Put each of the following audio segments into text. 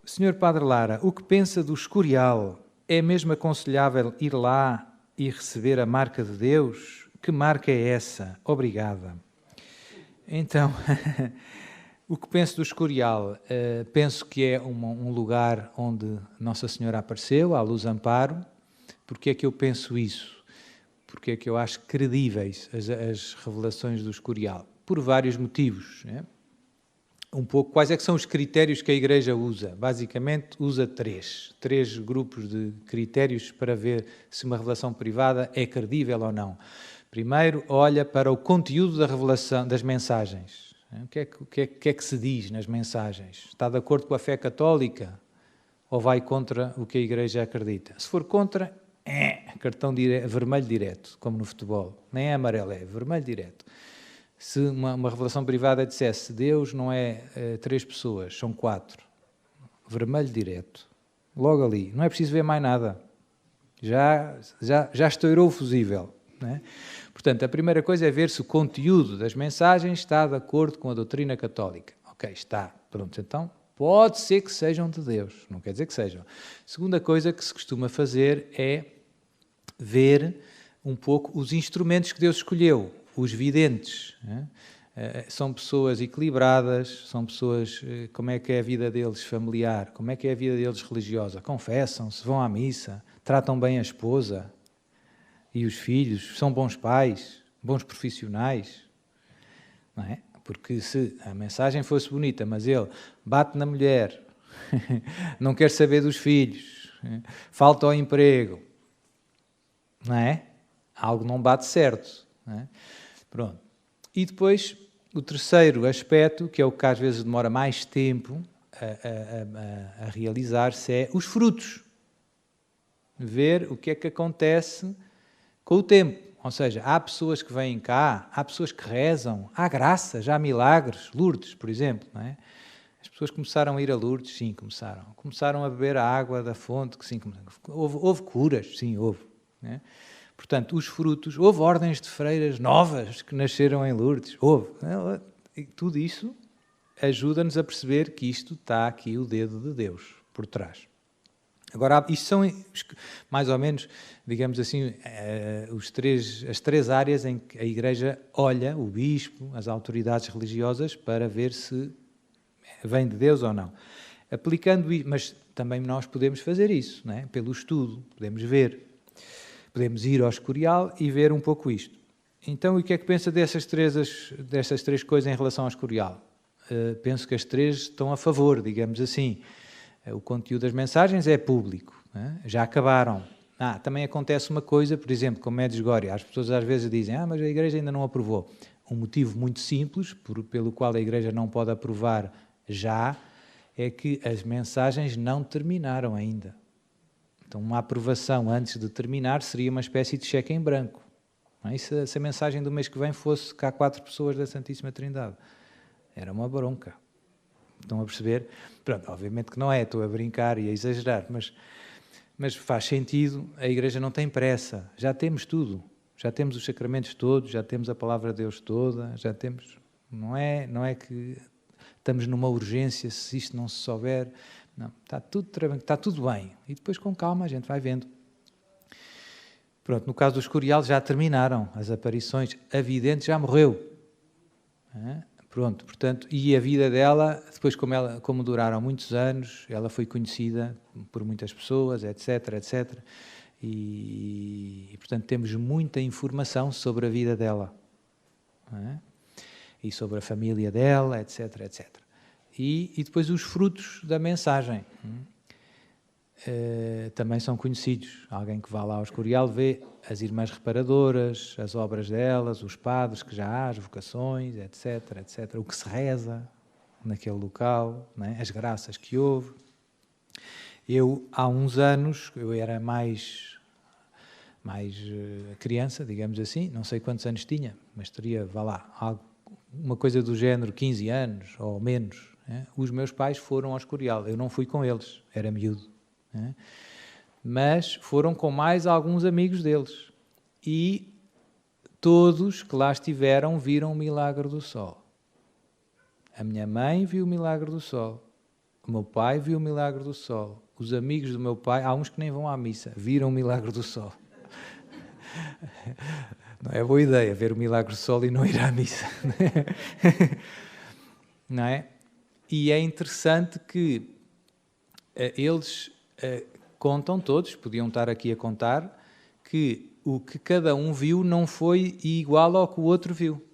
Senhor Padre Lara, o que pensa do Escorial? É mesmo aconselhável ir lá e receber a marca de Deus? Que marca é essa? Obrigada. Então, o que penso do Escorial? Penso que é um lugar onde Nossa Senhora apareceu, à Luz Amparo. Porquê é que eu penso isso? Porque é que eu acho credíveis as revelações do Escorial? Por vários motivos, né? Um pouco, quais é que são os critérios que a Igreja usa? Basicamente usa três grupos de critérios para ver se uma revelação privada é credível ou não. Primeiro, olha para o conteúdo da revelação, das mensagens. O que é que se diz nas mensagens? Está de acordo com a fé católica ou vai contra o que a Igreja acredita? Se for contra, cartão vermelho direto, como no futebol. Nem é amarelo, é vermelho direto. Se uma revelação privada dissesse Deus não é 3 pessoas, são 4, vermelho direto, logo ali, não é preciso ver mais nada, já estourou o fusível, né? Portanto, a primeira coisa é ver se o conteúdo das mensagens está de acordo com a doutrina católica. Ok, está, pronto, então pode ser que sejam de Deus, não quer dizer que sejam. Segunda coisa que se costuma fazer é ver um pouco os instrumentos que Deus escolheu. Os videntes, né? São pessoas equilibradas, são pessoas, como é que é a vida deles familiar, como é que é a vida deles religiosa, confessam-se, vão à missa, tratam bem a esposa e os filhos, são bons pais, bons profissionais, não é? Porque se a mensagem fosse bonita, mas ele bate na mulher, não quer saber dos filhos, falta ao emprego, não é? Algo não bate certo, não é? Pronto. E depois, o terceiro aspecto, que é o que às vezes demora mais tempo a realizar-se, é os frutos. Ver o que é que acontece com o tempo. Ou seja, há pessoas que vêm cá, há pessoas que rezam, há graças, há milagres. Lourdes, por exemplo, não é? As pessoas começaram a ir a Lourdes? Sim, começaram. Começaram a beber a água da fonte? Sim, houve curas? Sim, houve. Não é? Portanto, os frutos, houve ordens de freiras novas que nasceram em Lourdes, houve. E tudo isso ajuda-nos a perceber que isto está aqui o dedo de Deus por trás. Agora, isto são mais ou menos, digamos assim, as três áreas em que a Igreja olha, o bispo, as autoridades religiosas, para ver se vem de Deus ou não. Aplicando isso, mas também nós podemos fazer isso, não é? Pelo estudo, podemos ver. Podemos ir ao Escorial e ver um pouco isto. Então, o que é que pensa dessas três coisas em relação ao Escorial? Penso que as três estão a favor, digamos assim. O conteúdo das mensagens é público, né? Já acabaram. Também acontece uma coisa, por exemplo, com Medjugorje. As pessoas às vezes dizem, mas a Igreja ainda não aprovou. Um motivo muito simples, pelo qual a Igreja não pode aprovar já, é que as mensagens não terminaram ainda. Então, uma aprovação antes de terminar seria uma espécie de cheque em branco. Não é? E se a mensagem do mês que vem fosse que há 4 pessoas da Santíssima Trindade? Era uma bronca. Estão a perceber? Pronto, obviamente que não é, estou a brincar e a exagerar, mas faz sentido, a Igreja não tem pressa, já temos tudo, já temos os sacramentos todos, já temos a Palavra de Deus toda, já temos, não é que estamos numa urgência se isto não se souber. Não, está tudo bem. E depois, com calma, a gente vai vendo. Pronto, no caso do Escorial já terminaram as aparições. A vidente já morreu. Pronto, portanto, e a vida dela, depois como duraram muitos anos, ela foi conhecida por muitas pessoas, etc, etc. E portanto, temos muita informação sobre a vida dela. E sobre a família dela, etc, etc. E depois os frutos da mensagem também são conhecidos. Alguém que vá lá ao Escorial vê as irmãs reparadoras, as obras delas, os padres que já há, as vocações, etc, etc. O que se reza naquele local, não é? As graças que houve. Eu, há uns anos, eu era mais criança, digamos assim, não sei quantos anos tinha, mas teria, uma coisa do género 15 anos ou menos. Os meus pais foram ao Escorial, eu não fui com eles, era miúdo, mas foram com mais alguns amigos deles e todos que lá estiveram viram o milagre do sol. A minha mãe viu o milagre do sol, O meu pai viu o milagre do sol. Os amigos do meu pai, há uns que nem vão à missa, viram o milagre do sol. Não é boa ideia ver o milagre do sol e não ir à missa. Não é? E é interessante que eles contam todos, podiam estar aqui a contar, que o que cada um viu não foi igual ao que o outro viu.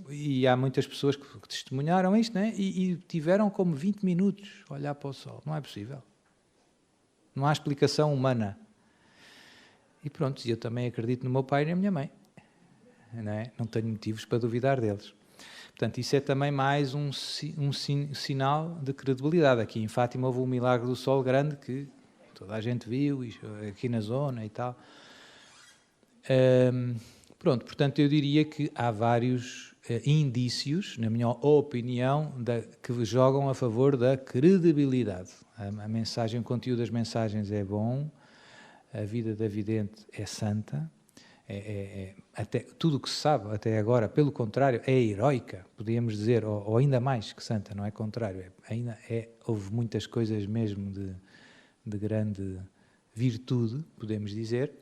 E há muitas pessoas que testemunharam isto, né? E tiveram como 20 minutos a olhar para o sol. Não é possível. Não há explicação humana. E pronto, eu também acredito no meu pai e na minha mãe. Não é? Não tenho motivos para duvidar deles. Portanto, isso é também mais um sinal de credibilidade. Aqui em Fátima houve um milagre do sol grande que toda a gente viu, aqui na zona e tal. Pronto, portanto, eu diria que há vários indícios, na minha opinião, que jogam a favor da credibilidade. A mensagem, o conteúdo das mensagens é bom, a vida da vidente é santa, até, tudo o que se sabe até agora, pelo contrário, é heroica, podíamos dizer, ou ainda mais que santa, não é contrário, houve muitas coisas mesmo de grande virtude, podemos dizer.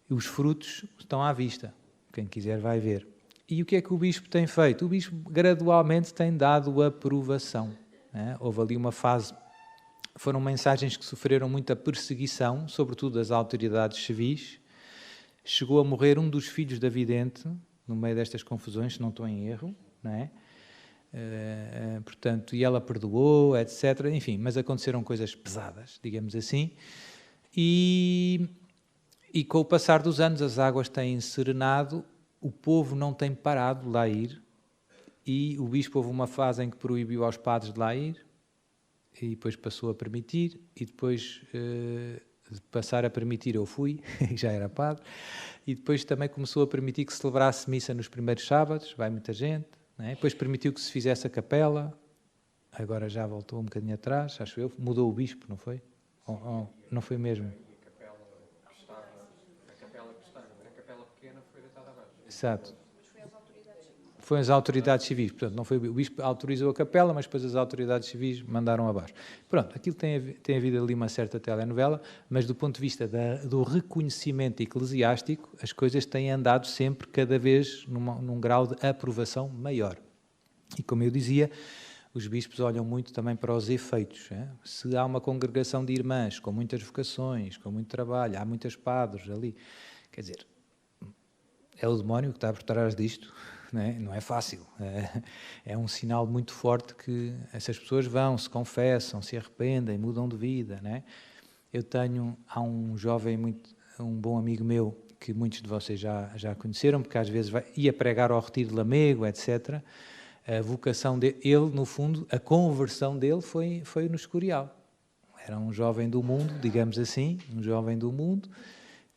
Os frutos estão à vista, quem quiser vai ver. E o que é que o bispo tem feito? O bispo gradualmente tem dado aprovação. Né? Houve ali uma fase, foram mensagens que sofreram muita perseguição, sobretudo das autoridades civis. Chegou a morrer um dos filhos da vidente, no meio destas confusões, se não estou em erro, não é? Portanto, e ela perdoou, etc. Enfim, mas aconteceram coisas pesadas, digamos assim. E com o passar dos anos as águas têm serenado, o povo não tem parado de lá ir, e o bispo houve uma fase em que proibiu aos padres de lá ir, e depois passou a permitir, e depois de passar a permitir eu fui, já era padre, e depois também começou a permitir que se celebrasse missa nos primeiros sábados, vai muita gente, não é? Depois permitiu que se fizesse a capela, agora já voltou um bocadinho atrás, acho eu, mudou o bispo, não foi? Não foi mesmo? Exato. Foi as autoridades civis. Portanto, não foi o bispo autorizou a capela, mas depois as autoridades civis mandaram abaixo. Pronto, aquilo tem havido ali uma certa telenovela, mas do ponto de vista do reconhecimento eclesiástico, as coisas têm andado sempre cada vez num grau de aprovação maior. E como eu dizia, os bispos olham muito também para os efeitos. Se há uma congregação de irmãs com muitas vocações, com muito trabalho, há muitos padres ali, quer dizer, é o demónio que está por trás disto, não é fácil. É um sinal muito forte que essas pessoas vão, se confessam, se arrependem, mudam de vida. Não é? Há um jovem, um bom amigo meu, que muitos de vocês já conheceram, porque às vezes ia pregar ao retiro de Lamego, etc. A vocação dele, no fundo, a conversão dele foi no Escorial. Era um jovem do mundo, digamos assim, um jovem do mundo,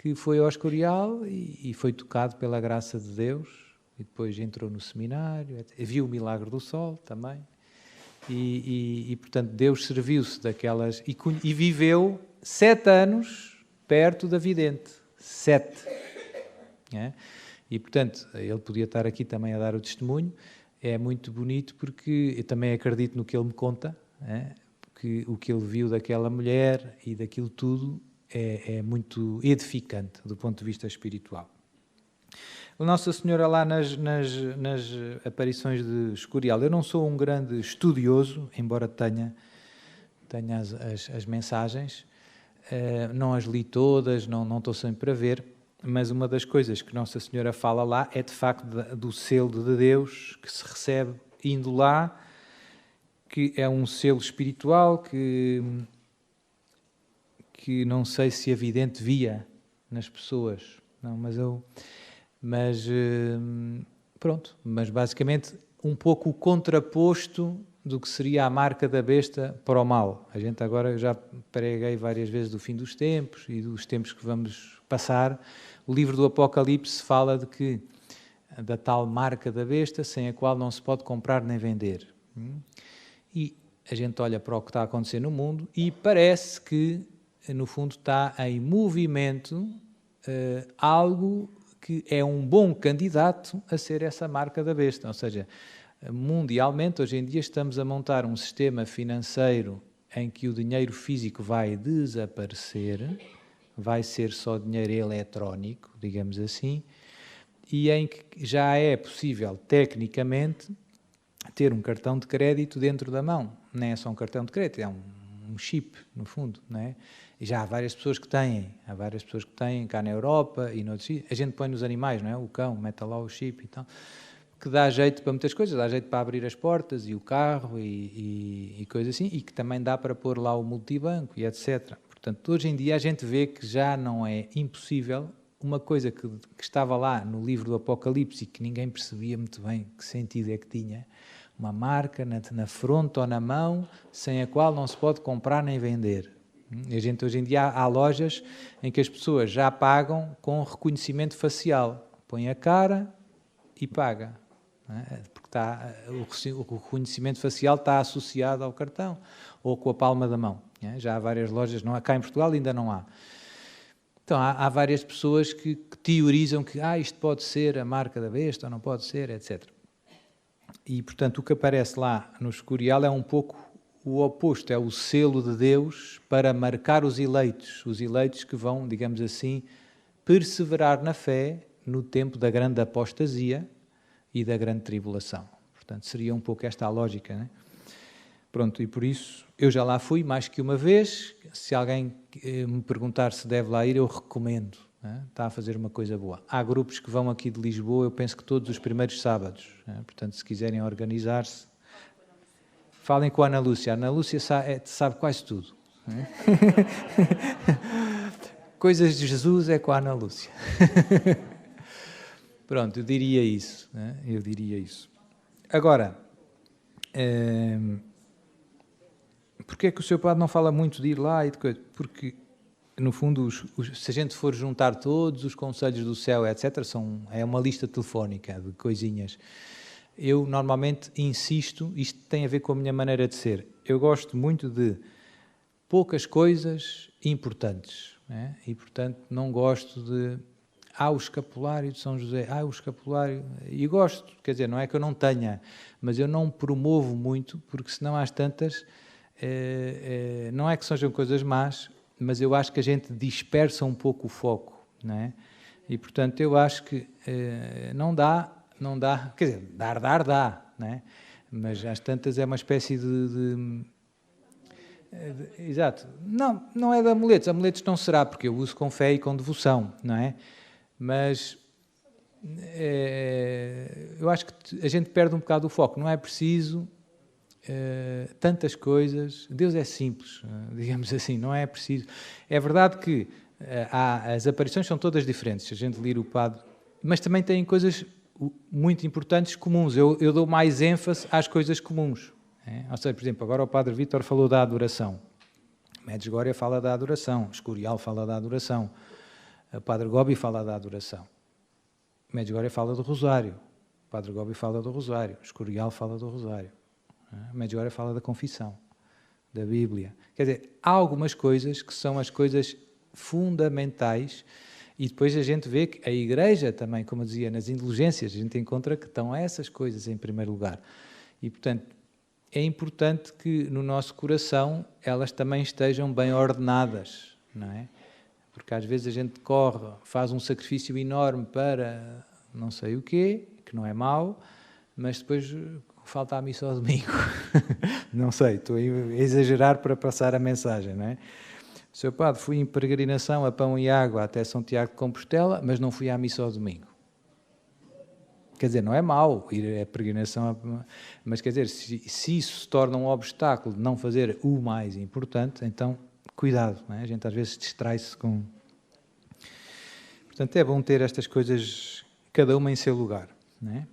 que foi ao Escorial e foi tocado pela graça de Deus, e depois entrou no seminário, viu o milagre do sol também, e portanto, Deus serviu-se daquelas... E viveu 7 anos perto da vidente. 7. É? E, portanto, ele podia estar aqui também a dar o testemunho. É muito bonito porque eu também acredito no que ele me conta, porque o que ele viu daquela mulher e daquilo tudo é muito edificante do ponto de vista espiritual. O Nossa Senhora lá nas aparições de Escorial, eu não sou um grande estudioso, embora tenha as mensagens, não as li todas, não estou sempre a ver, mas uma das coisas que Nossa Senhora fala lá é de facto do selo de Deus que se recebe indo lá, que é um selo espiritual que não sei se a vidente via nas pessoas, não, mas basicamente um pouco o contraposto do que seria a marca da besta para o mal. A gente agora, eu já preguei várias vezes do fim dos tempos e dos tempos que vamos passar. O livro do Apocalipse fala da tal marca da besta sem a qual não se pode comprar nem vender. E a gente olha para o que está a acontecer no mundo e parece que no fundo está em movimento algo que é um bom candidato a ser essa marca da besta. Ou seja, Mundialmente, hoje em dia, estamos a montar um sistema financeiro em que o dinheiro físico vai desaparecer, vai ser só dinheiro eletrónico, digamos assim, e em que já é possível, tecnicamente, ter um cartão de crédito dentro da mão. Não é só um cartão de crédito, é um chip, no fundo, não é? E já há várias pessoas que têm, cá na Europa e noutros sítios. A gente põe nos animais, não é? O cão, mete lá o chip e tal, que dá jeito para muitas coisas, dá jeito para abrir as portas e o carro e coisas assim, e que também dá para pôr lá o multibanco e etc. Portanto, hoje em dia a gente vê que já não é impossível uma coisa que estava lá no livro do Apocalipse e que ninguém percebia muito bem que sentido é que tinha, uma marca na fronte ou na mão, sem a qual não se pode comprar nem vender. A gente, hoje em dia há lojas em que as pessoas já pagam com reconhecimento facial. Põe a cara e paga. Não é? Porque o reconhecimento facial está associado ao cartão ou com a palma da mão. Não é? Já há várias lojas, não há, cá em Portugal ainda não há. Então há várias pessoas que teorizam que isto pode ser a marca da besta ou não pode ser, etc. E, portanto, o que aparece lá no Escorial é um pouco o oposto, é o selo de Deus para marcar os eleitos que vão, digamos assim, perseverar na fé no tempo da grande apostasia e da grande tribulação. Portanto, seria um pouco esta a lógica, não é? Pronto, e por isso eu já lá fui mais que uma vez. Se alguém me perguntar se deve lá ir, eu recomendo. Está a fazer uma coisa boa. Há grupos que vão aqui de Lisboa, eu penso que todos os primeiros sábados. Portanto, se quiserem organizar-se, falem com a Ana Lúcia. A Ana Lúcia sabe quase tudo. Coisas de Jesus é com a Ana Lúcia. Pronto, eu diria isso. Agora, porquê é que o Sr. Padre não fala muito de ir lá e de coisa? Porque, no fundo, se a gente for juntar todos os conselhos do céu, etc., é uma lista telefónica de coisinhas. Eu, normalmente, insisto, isto tem a ver com a minha maneira de ser. Eu gosto muito de poucas coisas importantes, né? E, portanto, não gosto de... o escapulário de São José, o escapulário... E gosto, quer dizer, não é que eu não tenha, mas eu não promovo muito, porque senão às tantas... não é que sejam coisas más, mas eu acho que a gente dispersa um pouco o foco, não é? E, portanto, eu acho que não dá, quer dizer, dá, não é? Mas às tantas é uma espécie exato. Não é de amuletos não será, porque eu uso com fé e com devoção, não é? Mas eu acho que a gente perde um bocado o foco, não é preciso... tantas coisas. Deus é simples, digamos assim, não é preciso. É verdade que as aparições são todas diferentes, se a gente ler o Padre, mas também têm coisas muito importantes comuns. Eu dou mais ênfase às coisas comuns. Ou seja, por exemplo, agora o Padre Vítor falou da adoração, Medjugorje fala da adoração, Escorial fala da adoração, o Padre Gobi fala da adoração, Medjugorje fala do Rosário, o Padre Gobi fala do Rosário, Escorial fala do Rosário. Medjugorje fala da confissão, da Bíblia. Quer dizer, há algumas coisas que são as coisas fundamentais e depois a gente vê que a Igreja também, como eu dizia, nas indulgências, a gente encontra que estão essas coisas em primeiro lugar. E, portanto, é importante que no nosso coração elas também estejam bem ordenadas, não é? Porque às vezes a gente corre, faz um sacrifício enorme para não sei o quê, que não é mau, mas depois... falta a missa ao domingo. Não sei, estou a exagerar para passar a mensagem, não é? Sr. Padre, fui em peregrinação a pão e água até São Tiago de Compostela, mas não fui à missa ao domingo. Quer dizer, não é mau ir à peregrinação, mas quer dizer, se isso se torna um obstáculo de não fazer o mais importante, então cuidado, não é? A gente às vezes distrai-se com... Portanto, é bom ter estas coisas, cada uma em seu lugar, não é?